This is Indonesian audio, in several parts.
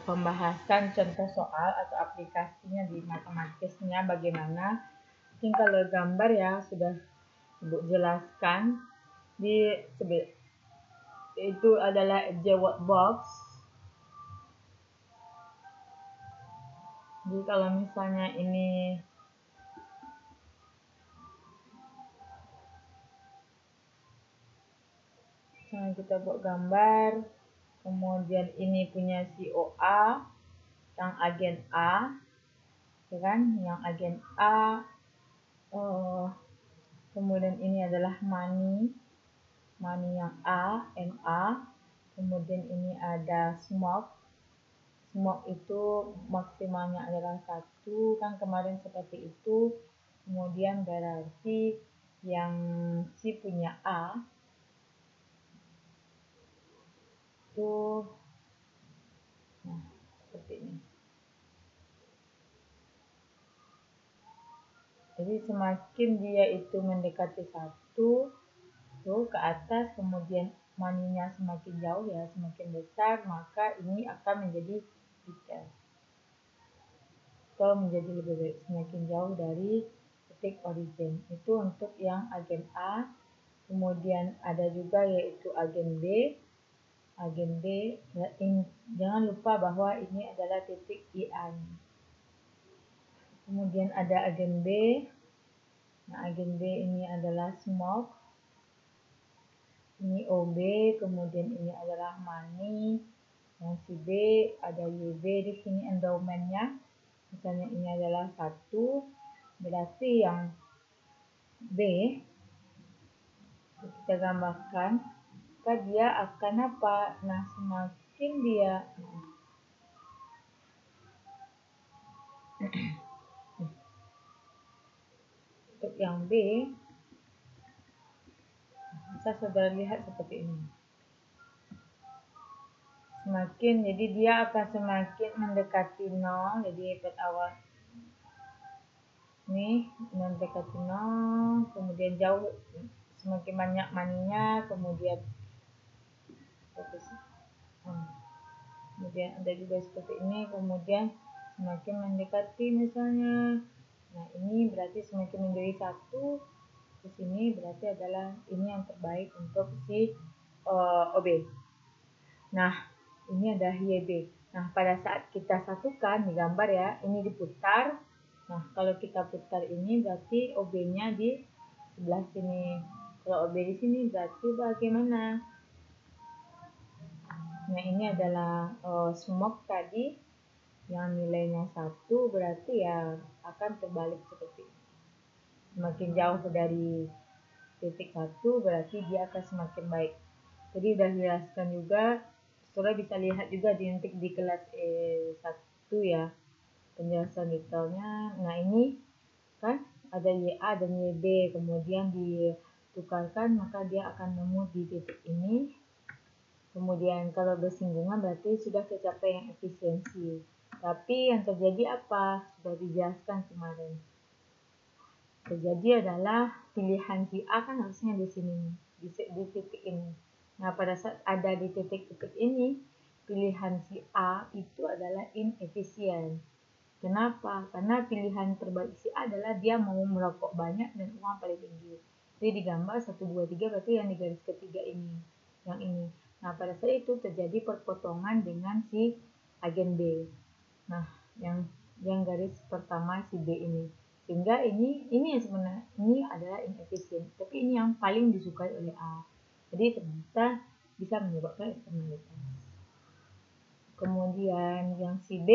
pembahasan contoh soal atau aplikasinya di matematisnya bagaimana. Mungkin kalau gambar ya sudah Ibu jelaskan. Itu adalah jawab box. Jadi kalau misalnya ini kita buat gambar, kemudian ini punya COA yang agen A, ya kan? Yang agen A. Kemudian ini adalah money yang A, MA. Kemudian ini ada smoke itu maksimalnya adalah 1, kan kemarin seperti itu. Kemudian berarti yang C punya A itu, nah seperti ini. Jadi semakin dia itu mendekati 1 tuh ke atas, kemudian maninya semakin jauh ya, semakin besar, maka ini akan menjadi weaker atau menjadi lebih baik, semakin jauh dari titik origin. Itu untuk yang agen A. Kemudian ada juga yaitu agen B. Agen B, jangan lupa bahwa ini adalah titik IA. Kemudian ada agen B. Nah, agen B ini adalah smoke. Ini OB, kemudian ini adalah money. Yang si B ada YB di sini endowmentnya. Misalnya ini adalah 1, berarti yang B kita gambarkan, maka dia akan apa? Nah, semakin dia untuk yang B bisa saudara lihat seperti ini. Semakin, jadi dia akan semakin mendekati 0, jadi pada awal ini mendekati 0, kemudian jauh, semakin banyak maninya, kemudian ada juga seperti ini, kemudian semakin mendekati misalnya, nah ini berarti semakin menjadi 1 ke sini, berarti adalah ini yang terbaik untuk si OB. Nah, ini ada YB. Nah, pada saat kita satukan di gambar ya, ini diputar. Nah, kalau kita putar ini berarti OB-nya di sebelah sini. Kalau OB di sini berarti bagaimana? Nah, ini adalah smoke tadi yang nilainya 1, berarti ya akan terbalik seperti ini. Semakin jauh dari titik 1 berarti dia akan semakin baik. Jadi udah dijelaskan juga, saudara bisa lihat juga di kelas E1 ya, penjelasan detailnya. Nah, ini kan ada YA dan YB, kemudian ditukarkan maka dia akan nemu di titik ini. Kemudian kalau bersinggungan berarti sudah tercapai yang efisiensi. Tapi yang terjadi apa? Sudah dijelaskan kemarin. Terjadi adalah pilihan si A kan harusnya di sini, di titik ini. Nah, pada saat ada di titik-titik ini, pilihan si A itu adalah inefisien. Kenapa? Karena pilihan terbaik si A adalah dia mau merokok banyak dan uang paling tinggi. Jadi digambar 1, 2, 3 berarti yang di garis ketiga ini, yang ini. Nah, pada saat itu terjadi perpotongan dengan si agen B. Nah, yang garis pertama si B ini. Sehingga ini yang sebenarnya ini adalah inefisien, tapi ini yang paling disukai oleh A. Jadi ternyata bisa menyebabkan eksternalitas. Kemudian yang si B,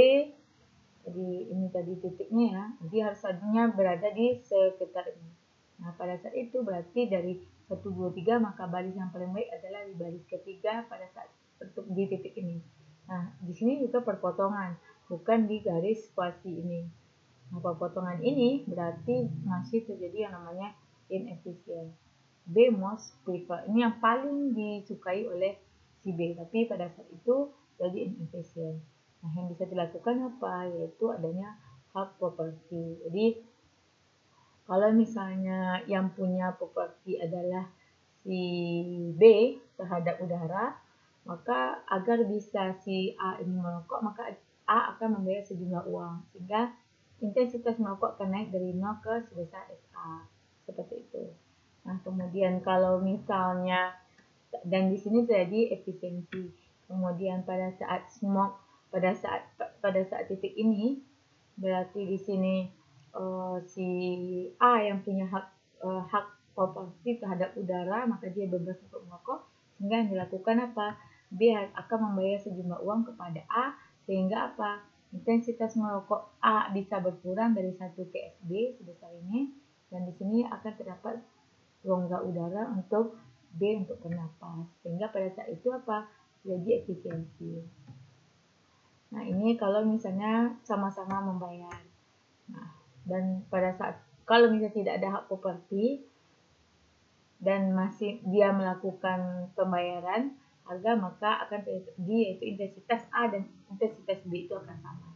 jadi ini tadi titiknya ya, jadi harusnya berada di sekitar ini. Nah, pada saat itu berarti dari 1, 2, 3 maka baris yang paling baik adalah di baris ketiga pada saat untuk di titik ini. Nah, di sini juga perpotongan, bukan di garis kuasi ini. Nah, potongan ini berarti masih terjadi yang namanya inefisien. B most prefer. Ini yang paling disukai oleh si B, tapi pada saat itu jadi inefisien. Nah, yang bisa dilakukan apa? Yaitu adanya half property. Jadi, kalau misalnya yang punya properti adalah si B terhadap udara, Maka agar bisa si A ini merokok, maka A akan membayar sejumlah uang, sehingga intensitas merokok akan naik dari 0 ke sebesar SA. Seperti itu. Nah, kemudian kalau misalnya, dan di sini terjadi efisiensi. Kemudian pada saat smoke, pada saat titik ini, berarti di sini si A yang punya hak proporsi terhadap udara, maka dia bebas untuk merokok, sehingga yang dilakukan apa? B akan membayar sejumlah uang kepada A, sehingga apa? Intensitas merokok A bisa berkurang dari 1 PSB sebesar ini, dan di sini akan terdapat rongga udara untuk B untuk bernapas, sehingga pada saat itu apa? Jadi efisiensi. Nah, ini kalau misalnya sama-sama membayar. Nah, dan pada saat kalau misalnya tidak ada hak properti dan masih dia melakukan pembayaran harga, maka akan terjadi yaitu intensitas A dan intensitas B itu akan sama.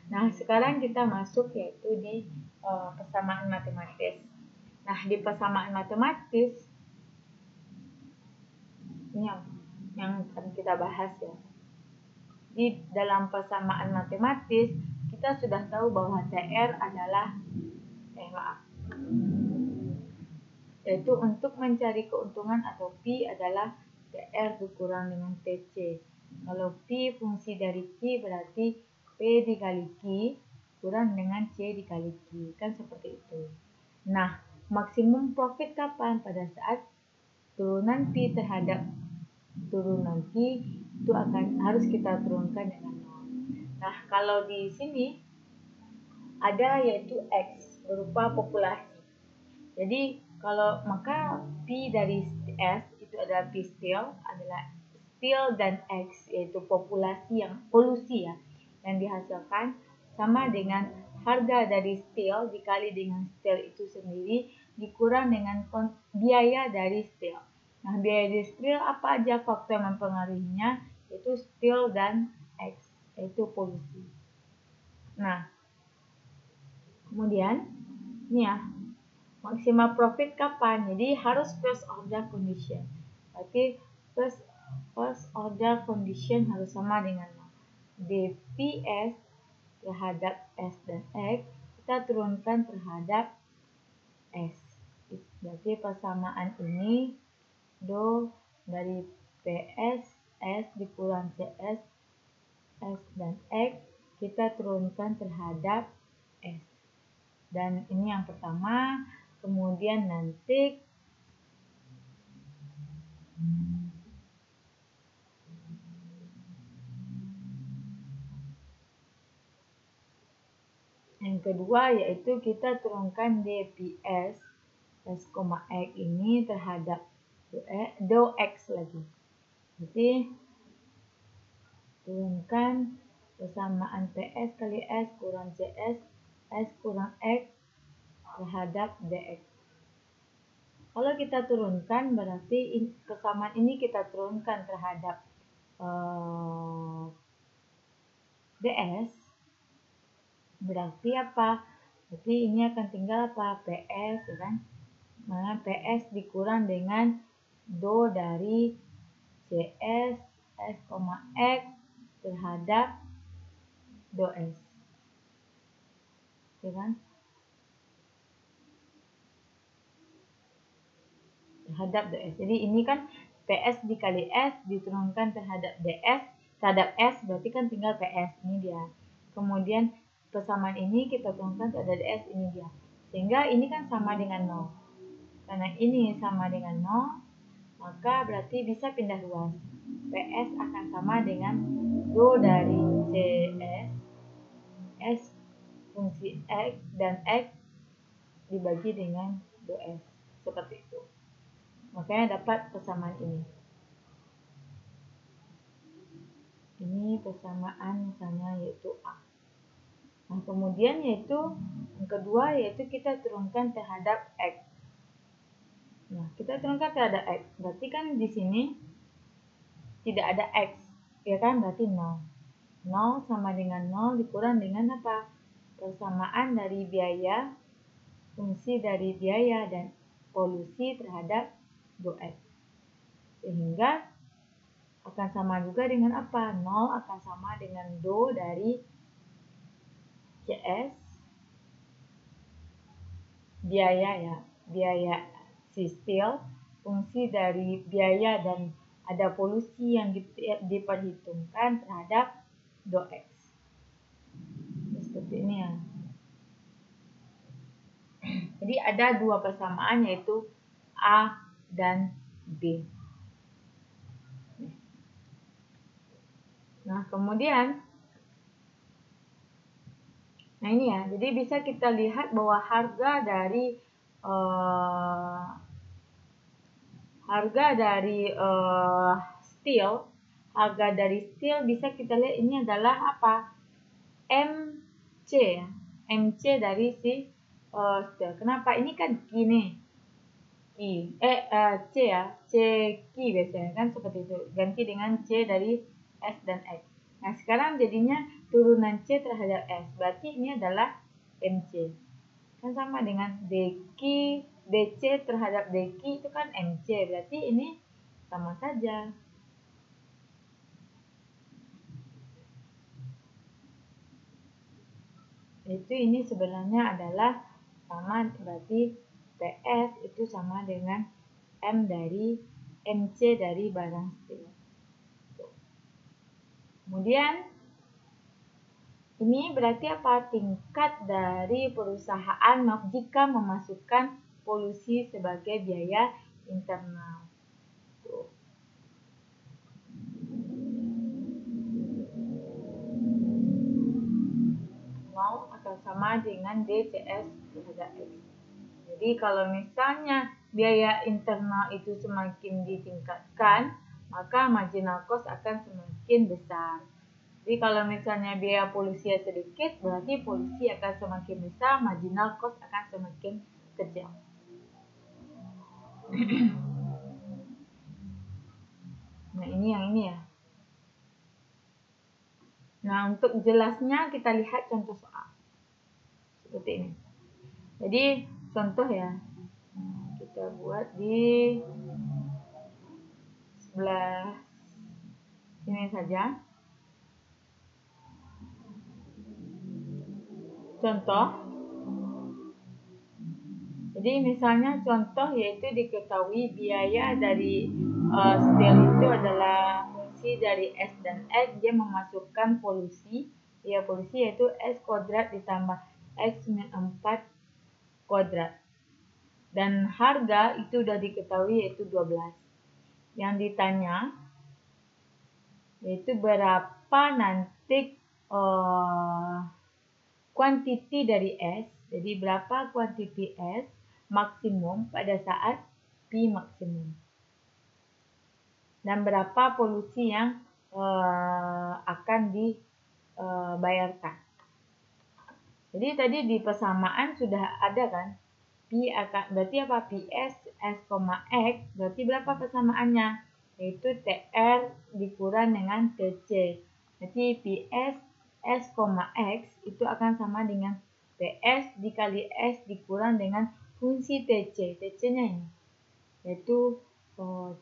Nah, sekarang kita masuk yaitu di persamaan matematis. Nah, di persamaan matematis ini yang akan kita bahas ya. Di dalam persamaan matematis kita sudah tahu bahwa TR adalah yaitu untuk mencari keuntungan, atau P adalah TR dikurang dengan TC. Kalau P fungsi dari Q berarti P dikali Q kurang dengan C dikali Q. Kan seperti itu. Nah, maksimum profit kapan? Pada saat turunan P terhadap turunan Q itu harus kita turunkan dengan 0. Nah, kalau di sini ada yaitu X berupa populasi. Jadi maka P dari S itu adalah P still, adalah still dan X yaitu polusi ya yang dihasilkan, sama dengan harga dari still dikali dengan still itu sendiri dikurang dengan biaya dari still. Nah, biaya dari still apa aja faktor yang mempengaruhinya? Yaitu still dan X yaitu polusi. Nah, kemudian ini ya, maksimal profit kapan? Jadi harus first order condition. Berarti first order condition harus sama dengan dPS terhadap S dan X kita turunkan terhadap S. Berarti persamaan ini do dari PS S dikurang CS S dan X kita turunkan terhadap S. Dan ini yang pertama. Kemudian nanti yang kedua yaitu kita turunkan dPS S, X ini terhadap do X lagi. Jadi turunkan persamaan PS kali S kurang CS S kurang X terhadap dx. Kalau kita turunkan berarti persamaan ini kita turunkan terhadap ds. Berarti apa? Berarti ini akan tinggal apa? PS kan? Mana PS dikurang dengan do dari CS S, X terhadap do S. Ya kan? Terhadap ds. Jadi ini kan PS dikali S diturunkan terhadap ds terhadap S, berarti kan tinggal PS, ini dia. Kemudian persamaan ini kita turunkan terhadap ds, ini dia. Sehingga ini kan sama dengan 0. Karena ini sama dengan 0, maka berarti bisa pindah ruas. PS akan sama dengan do dari CS S fungsi X dan X dibagi dengan do S. Seperti itu. Makanya dapat persamaan ini. Ini persamaan misalnya yaitu A. Nah, kemudian yaitu yang kedua yaitu kita turunkan terhadap X. Nah, kita turunkan terhadap X. Berarti kan di sini tidak ada X. Ya kan? Berarti 0. 0 sama dengan 0 dikurang dengan apa? Persamaan dari biaya, fungsi dari biaya dan polusi terhadap do X. Sehingga akan sama juga dengan apa? 0 akan sama dengan do dari CS biaya ya, biaya sistil, fungsi dari biaya dan ada polusi yang diperhitungkan terhadap do X. Seperti ini ya. Jadi ada dua persamaan yaitu A dan B. Nah, kemudian ini ya. Jadi bisa kita lihat bahwa harga dari steel bisa kita lihat ini adalah apa? MC ya. MC dari si steel. Kenapa? Ini kan gini. C ya, C Q biasanya kan seperti itu, ganti dengan C dari S dan X. Nah sekarang jadinya turunan C terhadap S, berarti ini adalah MC, kan sama dengan DQ, DC terhadap DQ itu kan MC, berarti ini sama saja. Itu ini sebenarnya adalah sama, berarti PS itu sama dengan M dari MC dari barang steel. Kemudian ini berarti apa? Tingkat dari perusahaan jika memasukkan polusi sebagai biaya internal. Mau akan sama dengan DCS terhadap X. Jadi kalau misalnya biaya internal itu semakin ditingkatkan, maka marginal cost akan semakin besar. Jadi kalau misalnya biaya polusi sedikit, berarti polusi akan semakin besar, marginal cost akan semakin kecil. Nah ini yang ini ya. Nah untuk jelasnya kita lihat contoh soal. Seperti ini. Jadi contoh ya. Kita buat di sebelah sini saja. Contoh. Jadi misalnya contoh yaitu diketahui biaya dari steel itu adalah fungsi dari S dan X, dia memasukkan polusi. Ya polusi yaitu S kuadrat ditambah X min 4 kuadrat. Dan harga itu sudah diketahui yaitu 12. Yang ditanya yaitu berapa nanti kuantiti dari S. Jadi berapa kuantiti S maksimum pada saat P maksimum. Dan berapa polusi yang akan dibayarkan. Jadi tadi di persamaan sudah ada kan? P akan berarti apa? PS S, X berarti berapa persamaannya? Yaitu TR dikurang dengan TC. Jadi PS S, X itu akan sama dengan PS dikali S dikurang dengan fungsi TC. TC-nya ini yaitu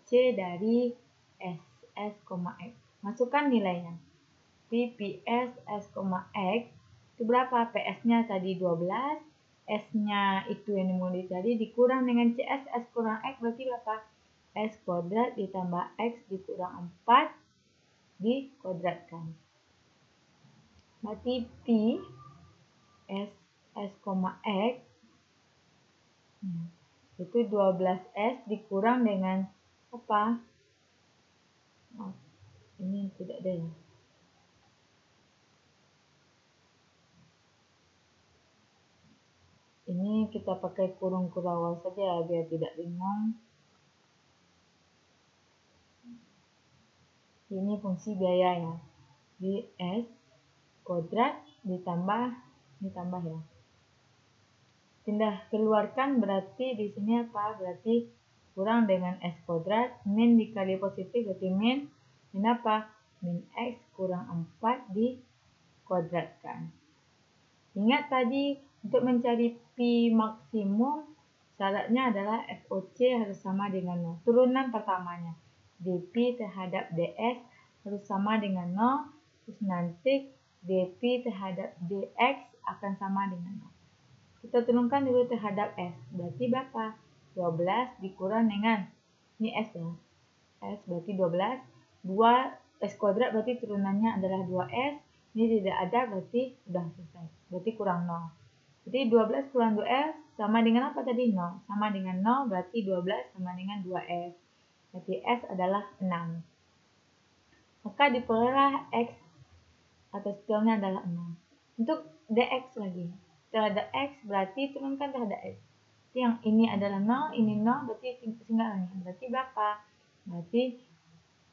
C dari S, S, X. Masukkan nilainya. PS S, X itu berapa? PS-nya tadi 12, S-nya itu yang mau dicari dikurang dengan CS S kurang X berarti berapa? S kuadrat ditambah X dikurang 4 dikuadratkan. Berarti P S S, X itu 12S dikurang dengan apa? Oh, ini tidak ada ya. Ini kita pakai kurung kurawal saja ya, biar tidak bingung. Ini fungsi biaya ya. Di S kuadrat ditambah ya. Pindah keluarkan berarti di sini apa? Berarti kurang dengan S kuadrat, min dikali positif berarti min apa? Min X kurang 4 dikuadratkan. Ingat tadi untuk mencari P maksimum syaratnya adalah FOC harus sama dengan 0. Turunan pertamanya. dP terhadap ds harus sama dengan 0. Terus nanti dP terhadap dx akan sama dengan 0. Kita turunkan dulu terhadap s. Berarti berapa? 12 dikurang dengan, ini s ya. S berarti 12. 2 s kuadrat berarti turunannya adalah 2s. Ini tidak ada berarti sudah selesai. Berarti kurang 0. Jadi 12 kurang 2s sama dengan apa tadi? 0. Sama dengan 0 berarti 12 sama dengan 2s. Berarti s adalah 6. Maka diperolehlah x atau skilnya adalah 6. Untuk dx lagi. Terhadap x berarti turunkan terhadap x. Yang ini adalah 0, ini 0 berarti tinggalnya. Berarti berapa? Berarti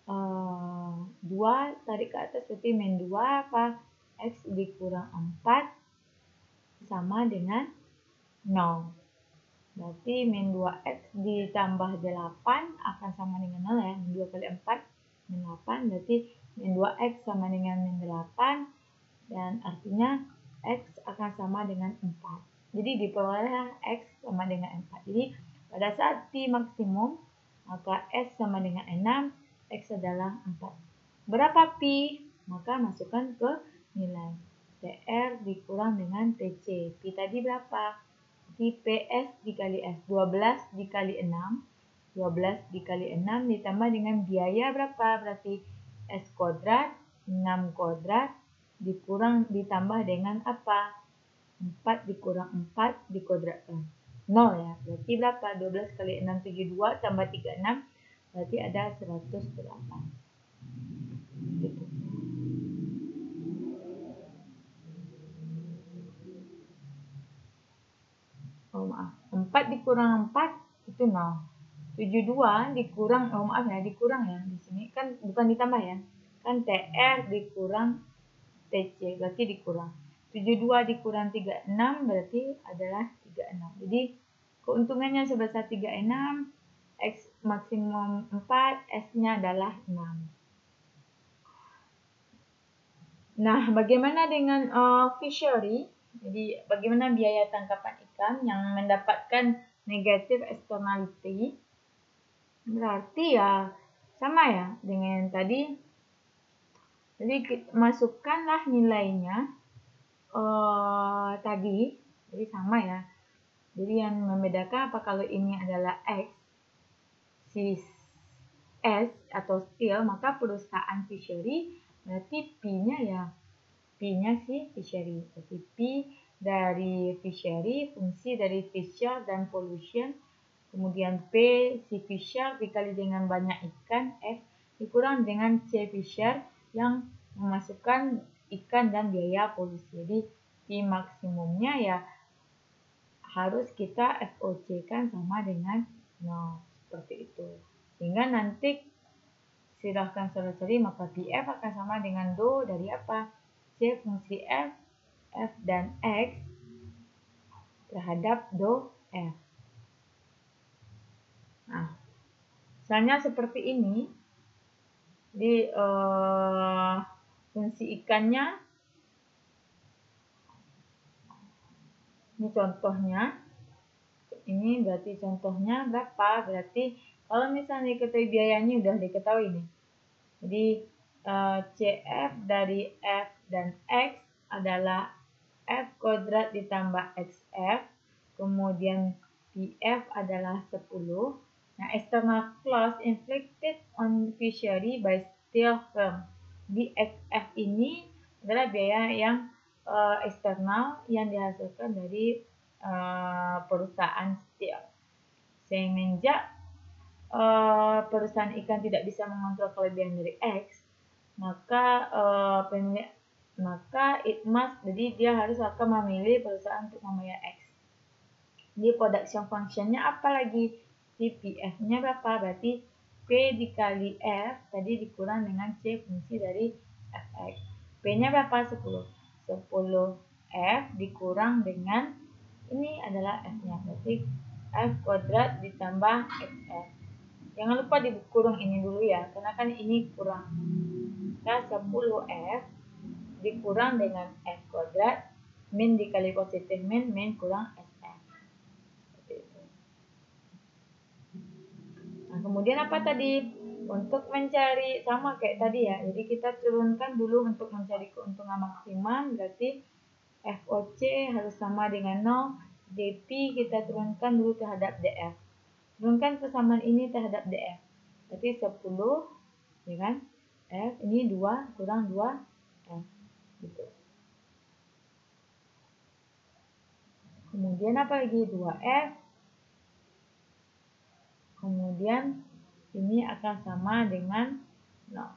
2 tarik ke atas berarti min 2 apa? X dikurang 4 sama dengan 0. Berarti min 2x ditambah 8 akan sama dengan 0 ya. Min 2 kali 4 min 8 berarti min 2x sama dengan min 8 dan artinya x akan sama dengan 4. Jadi diperoleh x sama dengan 4. Jadi pada saat pi maksimum maka s sama dengan 6, x adalah 4. Berapa pi? Maka masukkan ke nilai. TR dikurang dengan TC. Pi tadi berapa? Di PS dikali S. 12 dikali 6. 12 dikali 6 ditambah dengan biaya berapa? Berarti S kuadrat, 6 kuadrat ditambah dengan apa? 4 dikurang 4 dikuadratkan. 0 ya. Berarti berapa? 12 kali 6, 72 tambah 36. Berarti ada 108. Gitu. Oh maaf. 4 dikurang 4 itu 0. 72 dikurang, oh maaf ya, dikurang ya. Di sini kan bukan ditambah ya. Kan TR dikurang TC, berarti dikurang. 72 dikurang 36 berarti adalah 36. Jadi keuntungannya sebesar 36, X maksimum 4, S-nya adalah 6. Nah, bagaimana dengan fishery? Jadi bagaimana biaya tangkapan ikan yang mendapatkan negative externality? Berarti ya sama ya dengan tadi. Jadi masukkanlah nilainya tadi. Jadi sama ya. Jadi yang membedakan apa kalau ini adalah X, si S atau still, maka perusahaan fishery berarti P-nya ya. P-nya si fishery. Berarti P dari fishery, fungsi dari fisher dan pollution. Kemudian P si fisher dikali dengan banyak ikan, F dikurang dengan C fisher yang memasukkan ikan dan biaya polusi. Jadi P maksimumnya ya harus kita FOC kan sama dengan 0. Seperti itu. Sehingga nanti silahkan saudara cari maka PF akan sama dengan do dari apa? C fungsi F, F dan X terhadap do F. Nah, misalnya seperti ini. Jadi fungsi ikannya, ini contohnya. Ini berarti contohnya berapa? Berarti kalau misalnya diketahui biayanya udah diketahui nih. Jadi CF dari F dan X adalah F kuadrat ditambah XF. Kemudian PF adalah 10. Nah, external cost inflicted on fishery by steel firm. Di XF ini adalah biaya yang eksternal yang dihasilkan dari perusahaan steel. Semenjak perusahaan ikan tidak bisa mengontrol kelebihan dari X, maka jadi dia harus akan memilih perusahaan untuk membayar X. Di production functionnya apa lagi? Di PF-nya berapa? Berarti P dikali F tadi dikurang dengan C fungsi dari Fx. P-nya berapa? 10. 10 F dikurang dengan ini adalah F-nya. Berarti F kuadrat ditambah XF. Jangan lupa dikurang ini dulu ya, karena kan ini kurang. Maka 10F dikurang dengan F kuadrat, min dikali positif min kurang SF. Seperti itu. Nah, kemudian apa tadi? Untuk mencari sama kayak tadi ya, jadi kita turunkan dulu untuk mencari keuntungan maksimum, berarti FOC harus sama dengan 0, DP kita turunkan dulu terhadap DF. Turunkan persamaan ini terhadap DF. Berarti 10, ya kan? F ini 2 kurang 2 F. Gitu. Kemudian apa lagi? 2F. Kemudian ini akan sama dengan 0.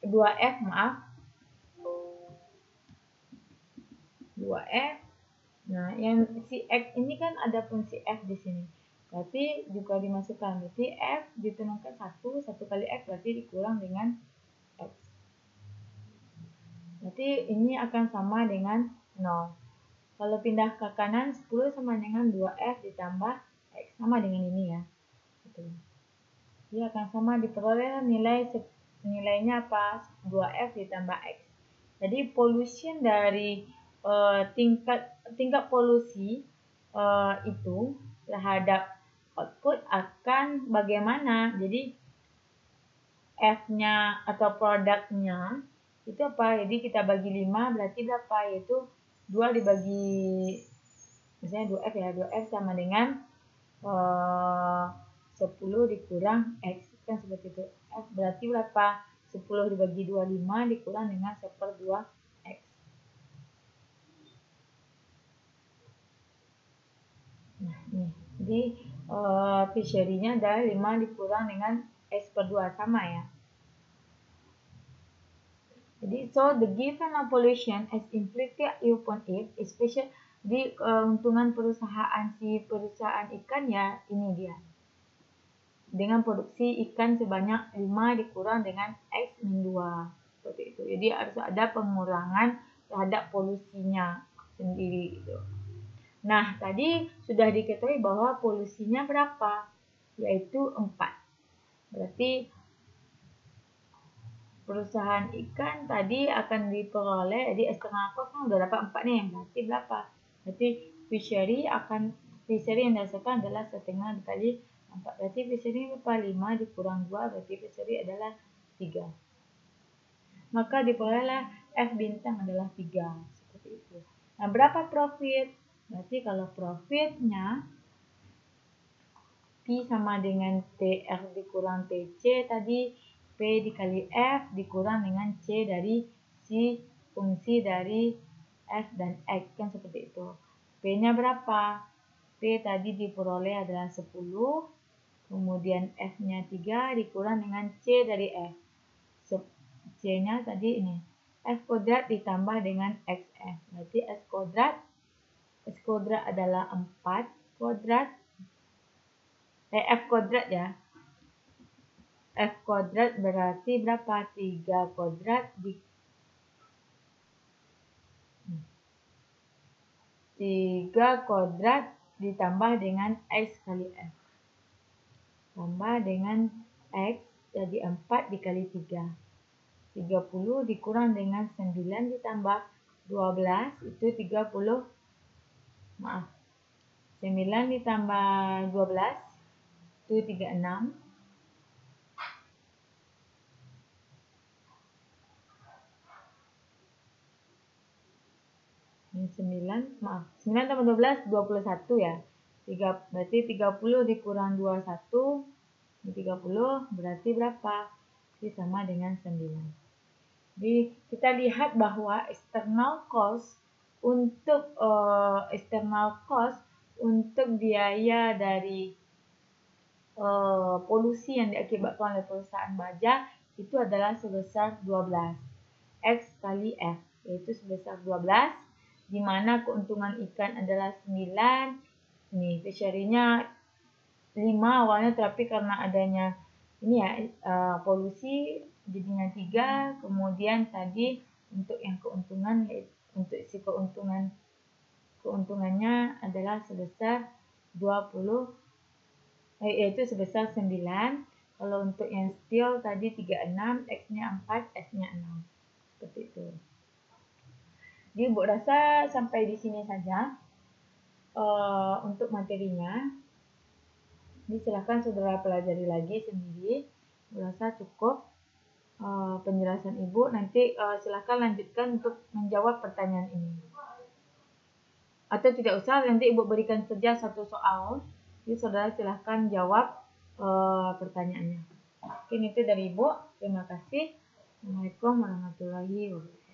Dua F, maaf. 2F. Nah, yang si X ini kan ada fungsi F di sini. Berarti juga dimasukkan. Berarti F diturunkan 1 kali X berarti dikurang dengan X. Berarti ini akan sama dengan 0. Kalau pindah ke kanan, 10 sama dengan 2F ditambah X. Sama dengan ini ya. Dia akan sama, diperoleh nilainya apa? 2F ditambah X. Jadi pollution dari tingkat polusi itu terhadap output akan bagaimana. Jadi F-nya atau produknya itu apa? Jadi kita bagi 5 berarti berapa? Yaitu 2 dibagi misalnya 2F ya. 2F sama dengan 10 dikurang X. Kan seperti itu. F berarti berapa? 10 dibagi 25 dikurang dengan 1/2 X. Nah, nih. Jadi Fishery-nya adalah 5 dikurang dengan X/2 sama ya. Jadi so the given population as implied upon it, especially di keuntungan perusahaan ikan ya, ini dia. Dengan produksi ikan sebanyak 5 dikurang dengan X-2. Seperti itu. Jadi harus ada pengurangan terhadap polusinya sendiri gitu. Nah, tadi sudah diketahui bahwa polusinya berapa? Yaitu 4. Berarti perusahaan ikan tadi akan diperoleh, jadi external cost kan udah dapat 4 nih, berarti berapa? Berarti fishery yang dirasakan adalah setengah dikali 4, berarti fishery berapa? 5 dikurang 2, berarti fishery adalah 3. Maka diperolehlah F bintang adalah 3, seperti itu. Nah, berapa profit? Berarti kalau profitnya P sama dengan TR dikurang TC tadi, P dikali F dikurang dengan C dari si fungsi dari F dan X, kan seperti itu. P-nya berapa? P tadi diperoleh adalah 10, kemudian F-nya 3 dikurang dengan C dari F. C-nya tadi ini, F kuadrat ditambah dengan XF. Berarti S kuadrat adalah 4 kuadrat. F kuadrat ya. F kuadrat berarti berapa? 3 kuadrat 3 kuadrat ditambah dengan X kali F. Tambah dengan X jadi 4 dikali 3. 30 dikurang dengan 9 ditambah 12 itu 30. Maaf. 9 ditambah 12 itu 36. 9 tambah 12 21 ya. Berarti 30 dikurang 21 30 berarti berapa? Ini sama dengan 9. Jadi kita lihat bahwa external cost untuk biaya dari polusi yang diakibatkan oleh perusahaan baja itu adalah sebesar 12 X kali F, yaitu sebesar 12, di mana keuntungan ikan adalah 9. Nih, fishery-nya 5 awalnya, tapi karena adanya ini ya polusi jadinya 3. Kemudian tadi untuk yang keuntungan, untuk si keuntungannya adalah sebesar 20, yaitu sebesar 9. Kalau untuk yang steel tadi 36, X-nya 4, S-nya 6. Seperti itu. Jadi Ibu rasa sampai di sini saja untuk materinya. Jadi silahkan saudara pelajari lagi sendiri. Ibu rasa cukup penjelasan Ibu. Nanti silahkan lanjutkan untuk menjawab pertanyaan ini. Atau tidak usah, nanti Ibu berikan saja satu soal. Jadi saudara silahkan jawab pertanyaannya. Mungkin itu dari Ibu. Terima kasih. Assalamualaikum warahmatullahi wabarakatuh.